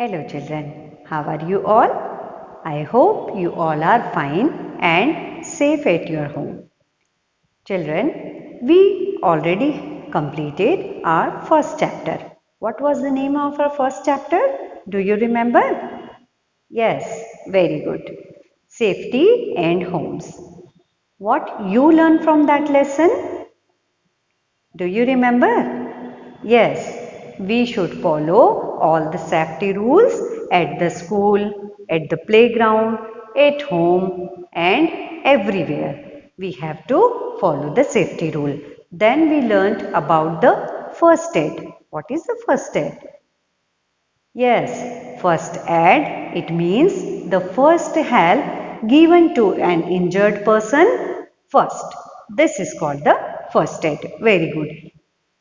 Hello children, how are you all? I hope you all are fine and safe at your home. Children, we already completed our first chapter. What was the name of our first chapter? Do you remember? Yes, very good. Safety and homes. What you learned from that lesson? Do you remember? Yes, we should follow all the safety rules at the school, at the playground, at home, and everywhere. We have to follow the safety rule. Then we learnt about the first aid. What is the first aid? Yes, first aid, it means the first help given to an injured person first. This is called the first aid. Very good.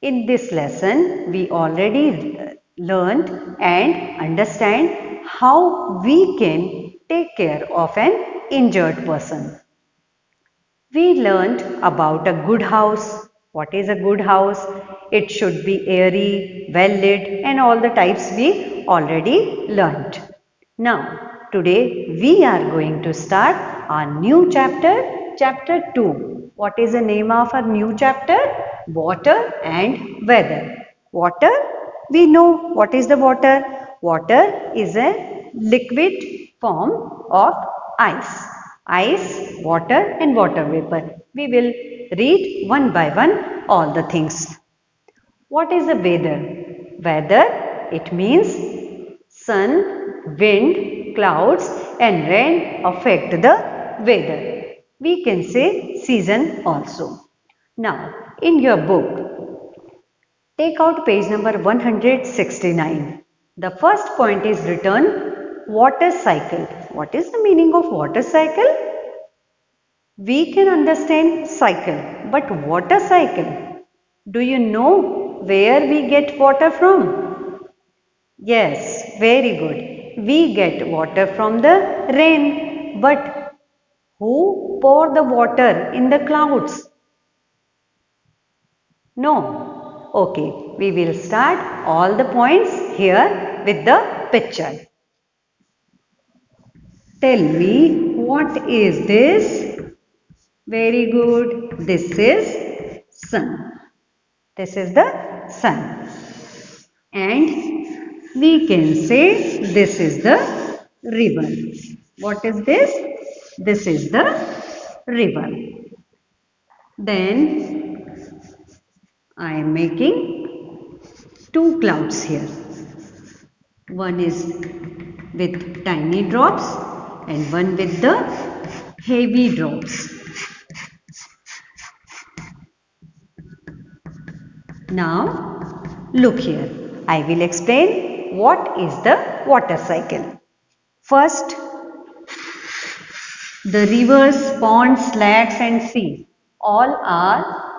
In this lesson, we already learned and understand how we can take care of an injured person. We learned about a good house. What is a good house? It should be airy, well lit, and all the types we already learned. Now, today we are going to start our new chapter, chapter 2. What is the name of our new chapter? Water and weather. Water, we know what is the water. Water is a liquid form of ice. Ice, water and water vapor. We will read one by one all the things. What is the weather? Weather, it means sun, wind, clouds and rain affect the weather. We can say season also. Now, in your book, take out page number 169. The first point is written water cycle. What is the meaning of water cycle? We can understand cycle, but water cycle. Do you know where we get water from? Yes, very good. We get water from the rain, but who pour the water in the clouds? No. Okay, we will start all the points here with the picture. Tell me, what is this? Very good. This is sun. This is the sun. And we can say this is the river. What is this? This is the river. Then I am making two clouds here. One is with tiny drops and one with the heavy drops. Now look here. I will explain what is the water cycle. First, the rivers, ponds, lakes and seas all are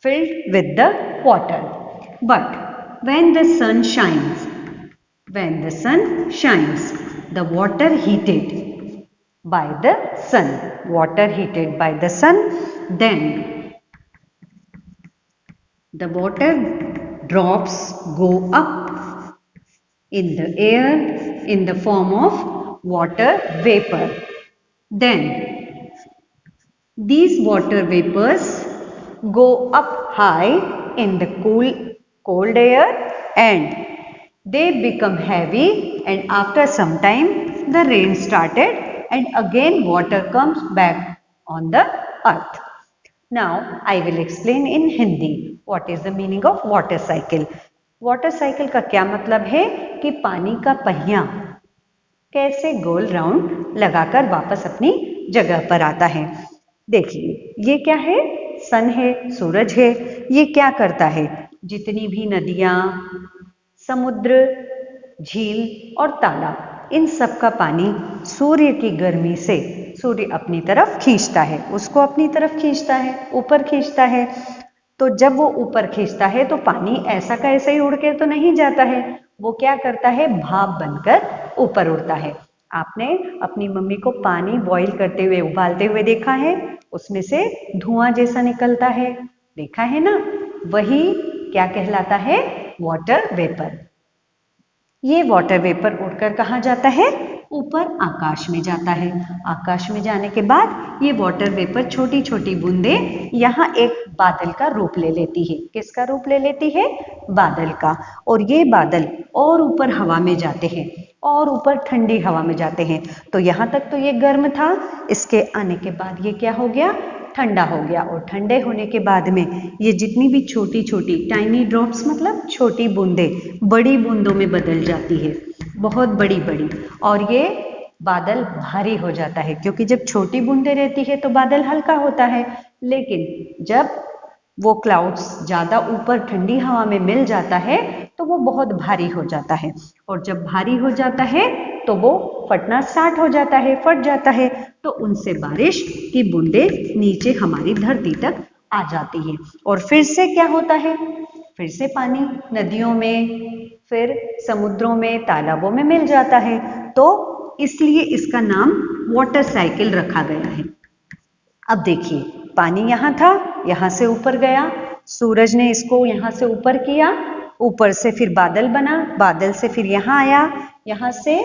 filled with the water. But when the sun shines, the water heated by the sun, then the water drops go up in the air in the form of water vapor. Then these water vapors go up high in the cold air and they become heavy, and after some time the rain started and again water comes back on the earth. Now I will explain in Hindi what is the meaning of water cycle. Water cycle का क्या मतलब है कि पानी का पहिया कैसे गोल round लगाकर वापस अपनी जगह पर आता है. देखिए, ये क्या है? सन है, सूरज है. ये क्या करता है? जितनी भी नदियां, समुद्र, झील और तालाब, इन सब का पानी सूर्य की गर्मी से सूर्य अपनी तरफ खींचता है, उसको अपनी तरफ खींचता है, ऊपर खींचता है. तो जब वो ऊपर खींचता है तो पानी ऐसा का ऐसा ही उड़ के तो नहीं जाता है. वो क्या करता है? भाप बनकर ऊपर उड़ता है. आपने अपनी मम्मी को पानी बॉईल करते हुए, उबालते हुए देखा है? उसमें से धुआं जैसा निकलता है, देखा है ना? वही क्या कहलाता है? Water vapour. ये वाटर वेपर उड़कर कहाँ जाता है? ऊपर आकाश में जाता है। आकाश में जाने के बाद ये वाटर वेपर छोटी छोटी बूंदें यहाँ एक बादल का रूप ले लेती है। किसका रूप ले लेती है? बादल का। और ये बादल और ऊपर हवा में जाते हैं और ऊपर ठंडी हवा में जाते हैं। तो यहाँ तक तो ये गर्म था, इसके आने के बाद ये क्या हो गया? ठंडा हो गया। और ठंडे होने के बाद में ये जितनी भी छोटी छोटी टाइनी ड्रॉप्स मतलब छोटी बूंदें बड़ी बूंदों में बदल जाती है, बहुत बड़ी बड़ी। और ये बादल भारी हो जाता है, क्योंकि जब छोटी बूंदें रहती है तो बादल हल्का होता है, लेकिन जब वो क्लाउड्स ज़्यादा ऊपर ठंडी हवा में मिल जाता है तो वो बहुत भारी हो जाता है। और जब भारी हो जाता है तो वो फटना स्टार्ट हो जाता है, फट जाता है। तो उनसे बारिश की बूंदें नीचे हमारी धरती तक आ जाती है। और फिर से क्या होता है? फिर से पानी नदियों में, फिर समुद्रों में, तालाबों में मिल जाता है। तो इसलिए इसका नाम वाटर साइकिल रखा गया है। अब देखिए, पानी यहाँ था, यहाँ से ऊपर गया, सूरज ने इसको यहाँ से ऊपर किया, ऊपर से फिर बादल बना, बादल से फिर यहाँ आया, यहाँ से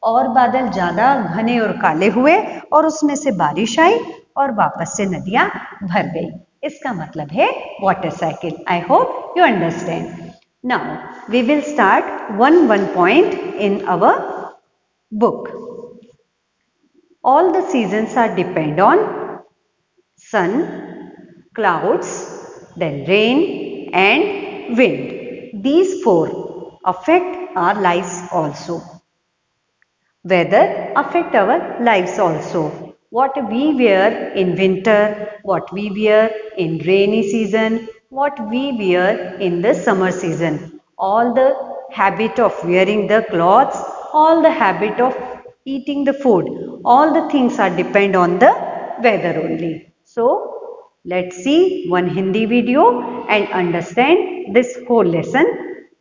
और बादल ज्यादा घने और काले हुए और उसमें से बारिश आई और वापस से नदियां भर गई। इसका मतलब है water cycle. I hope you understand. Now we will start one point in our book. All the seasons are depend on sun, clouds, then rain and wind. These four affect our lives also. Weather affect our lives also. What we wear in winter, what we wear in rainy season, what we wear in the summer season. All the habit of wearing the clothes, all the habit of eating the food, all the things are depend on the weather only. So, let's see one Hindi video and understand this whole lesson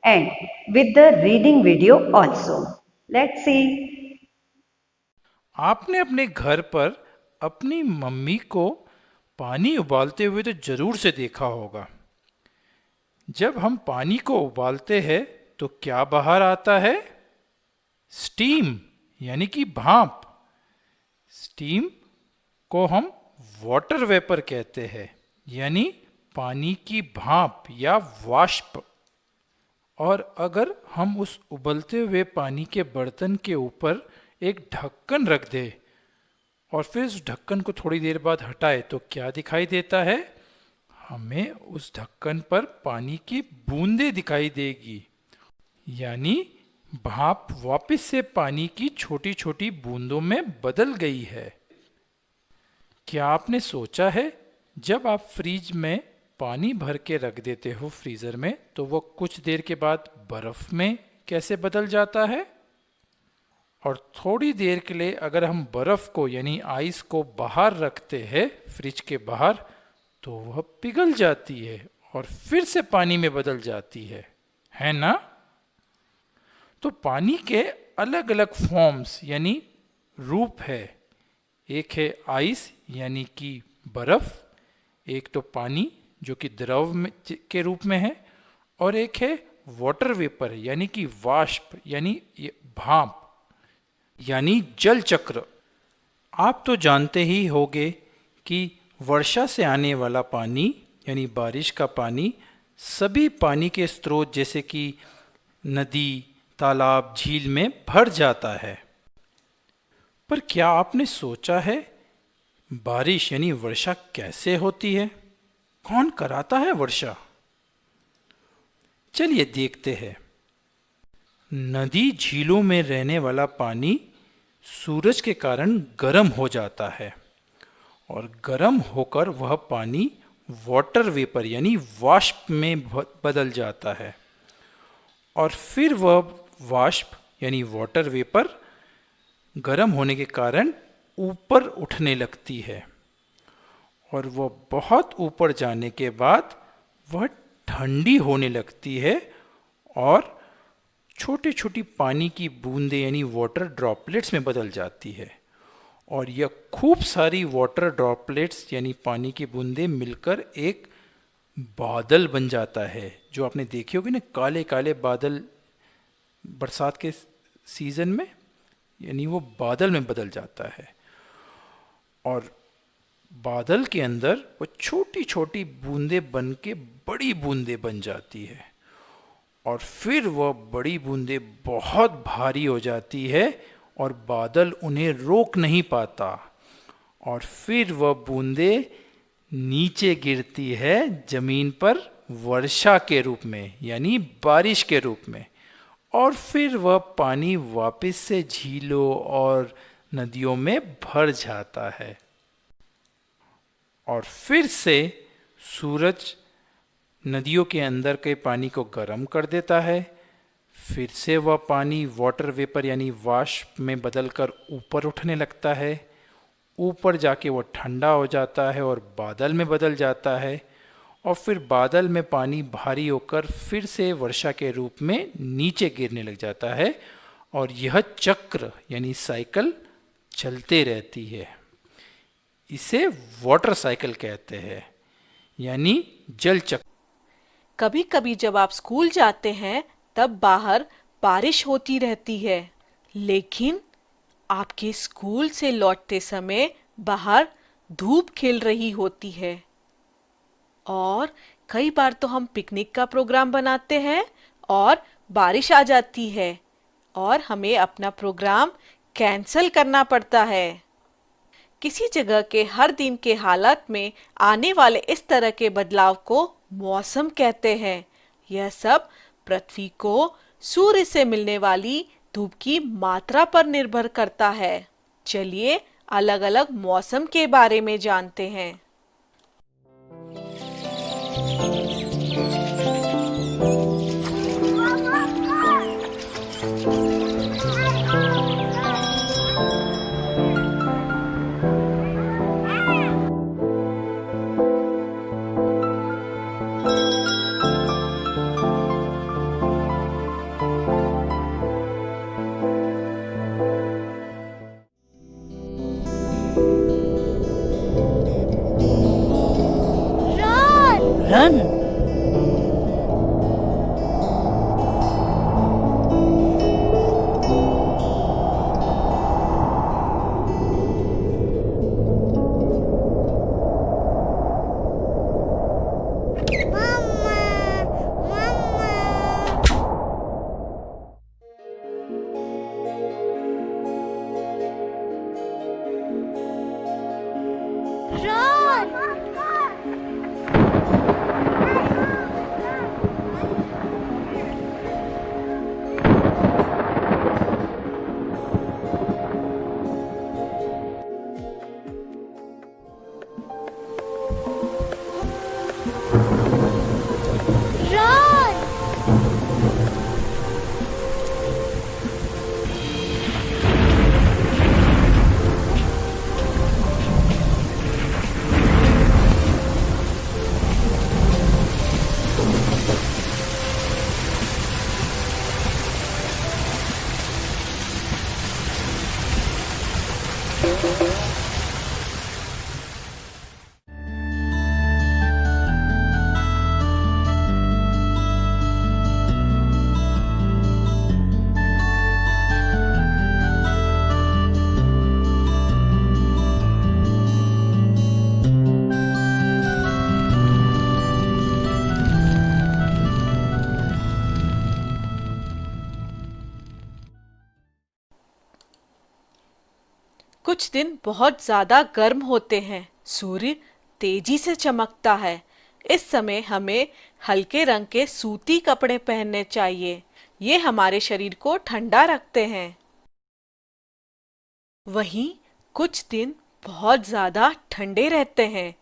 and with the reading video also. Let's see. आपने अपने घर पर अपनी mummy को पानी उबालते हुए तो जरूर से देखा होगा। जब हम पानी को उबालते हैं तो क्या बाहर आता है? स्टीम यानी कि भाप। स्टीम को हम वाटर वेपर कहते हैं, यानी पानी की भाप या वाष्प। और अगर हम उस उबलते हुए पानी के बर्तन के ऊपर एक ढक्कन रख दे और फिर उस ढक्कन को थोड़ी देर बाद हटाए तो क्या दिखाई देता है? हमें उस ढक्कन पर पानी की बूंदें दिखाई देगी, यानी भाप वापस से पानी की छोटी छोटी बूंदों में बदल गई है। क्या आपने सोचा है, जब आप फ्रिज में पानी भर के रख देते हो फ्रीजर में, तो वो कुछ देर के बाद बर्फ में कैसे बदल जाता है? और थोड़ी देर के लिए अगर हम बर्फ को यानी आइस को बाहर रखते हैं फ्रिज के बाहर, तो वह पिघल जाती है और फिर से पानी में बदल जाती है ना? तो पानी के अलग अलग फॉर्म्स यानी रूप है। एक है आइस यानी कि बर्फ, एक तो पानी जो कि द्रव के रूप में है, और एक है वाटर वेपर यानी कि वाष्प यानी भाप यानी जल चक्र। आप तो जानते ही होंगे कि वर्षा से आने वाला पानी यानी बारिश का पानी सभी पानी के स्रोत जैसे कि नदी, तालाब, झील में भर जाता है। पर क्या आपने सोचा है बारिश यानी वर्षा कैसे होती है? कौन कराता है वर्षा? चलिए देखते हैं। नदी झीलों में रहने वाला पानी सूरज के कारण गर्म हो जाता है और गर्म होकर वह पानी वाटर वेपर यानी वाष्प में बदल जाता है और फिर वह वाष्प यानी वाटर वेपर गर्म होने के कारण ऊपर उठने लगती है और वह बहुत ऊपर जाने के बाद वह ठंडी होने लगती है और छोटी छोटी पानी की बूंदें यानी वाटर ड्रॉपलेट्स में बदल जाती है। और यह खूब सारी वाटर ड्रॉपलेट्स यानी पानी की बूंदें मिलकर एक बादल बन जाता है, जो आपने देखे होगे ना, काले काले बादल बरसात के सीज़न में, यानी वो बादल में बदल जाता है। और बादल के अंदर वो छोटी छोटी बूंदें बन के बड़ी बूंदें बन जाती है, और फिर वह बड़ी बूंदें बहुत भारी हो जाती है और बादल उन्हें रोक नहीं पाता, और फिर वह बूंदें नीचे गिरती है जमीन पर वर्षा के रूप में, यानी बारिश के रूप में। और फिर वह पानी वापस से झीलों और नदियों में भर जाता है, और फिर से सूरज नदियों के अंदर के पानी को गर्म कर देता है। फिर से वह पानी वाटर वेपर यानी वाष्प में बदलकर ऊपर उठने लगता है। ऊपर जाके वो ठंडा हो जाता है और बादल में बदल जाता है, और फिर बादल में पानी भारी होकर फिर से वर्षा के रूप में नीचे गिरने लग जाता है, और यह चक्र यानी साइकिल चलते रहती है। इसे वाटर साइकिल कहते हैं, यानी जल चक्र। कभी कभी जब आप स्कूल जाते हैं तब बाहर बारिश होती रहती है, लेकिन आपके स्कूल से लौटते समय बाहर धूप खिल रही होती है। और कई बार तो हम पिकनिक का प्रोग्राम बनाते हैं और बारिश आ जाती है और हमें अपना प्रोग्राम कैंसल करना पड़ता है। किसी जगह के हर दिन के हालात में आने वाले इस तरह के बदलाव को मौसम कहते हैं। यह सब पृथ्वी को सूर्य से मिलने वाली धूप की मात्रा पर निर्भर करता है। चलिए अलग अलग मौसम के बारे में जानते हैं। रन। कुछ दिन बहुत ज्यादा गर्म होते हैं। सूर्य तेजी से चमकता है। इस समय हमें हल्के रंग के सूती कपड़े पहनने चाहिए। ये हमारे शरीर को ठंडा रखते हैं। वहीं कुछ दिन बहुत ज्यादा ठंडे रहते हैं।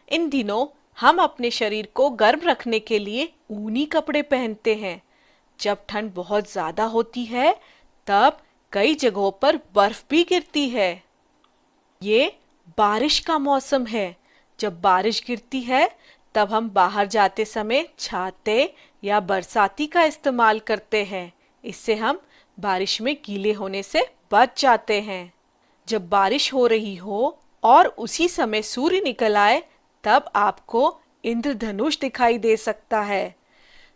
इन दिनों हम अपने शरीर को गर्म रखने के लिए ऊनी कपड़े पहनते हैं। जब ठंड बहुत ज्यादा होती है तब कई जगहों पर बर्फ भी गिरती है। ये बारिश का मौसम है। जब बारिश गिरती है तब हम बाहर जाते समय छाते या बरसाती का इस्तेमाल करते हैं। इससे हम बारिश में गीले होने से बच जाते हैं। जब बारिश हो रही हो और उसी समय सूर्य निकल आए तब आपको इंद्रधनुष दिखाई दे सकता है।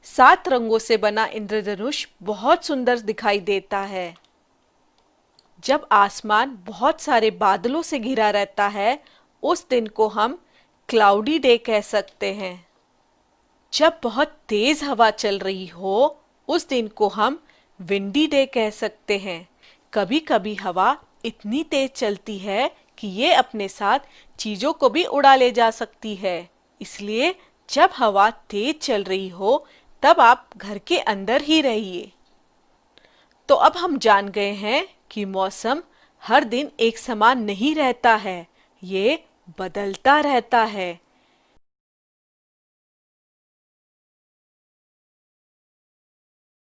7 रंगों से बना इंद्रधनुष बहुत सुंदर दिखाई देता है। जब आसमान बहुत सारे बादलों से घिरा रहता है, उस दिन को हम क्लाउडी डे कह सकते हैं। जब बहुत तेज हवा चल रही हो, उस दिन को हम विंडी डे कह सकते हैं। कभी कभी हवा इतनी तेज चलती है कि ये अपने साथ चीजों को भी उड़ा ले जा सकती है। इसलिए जब हवा तेज चल रही हो, तब आप घर के अंदर ही रहिए। तो अब हम जान गए हैं कि मौसम हर दिन एक समान नहीं रहता है, ये बदलता रहता है।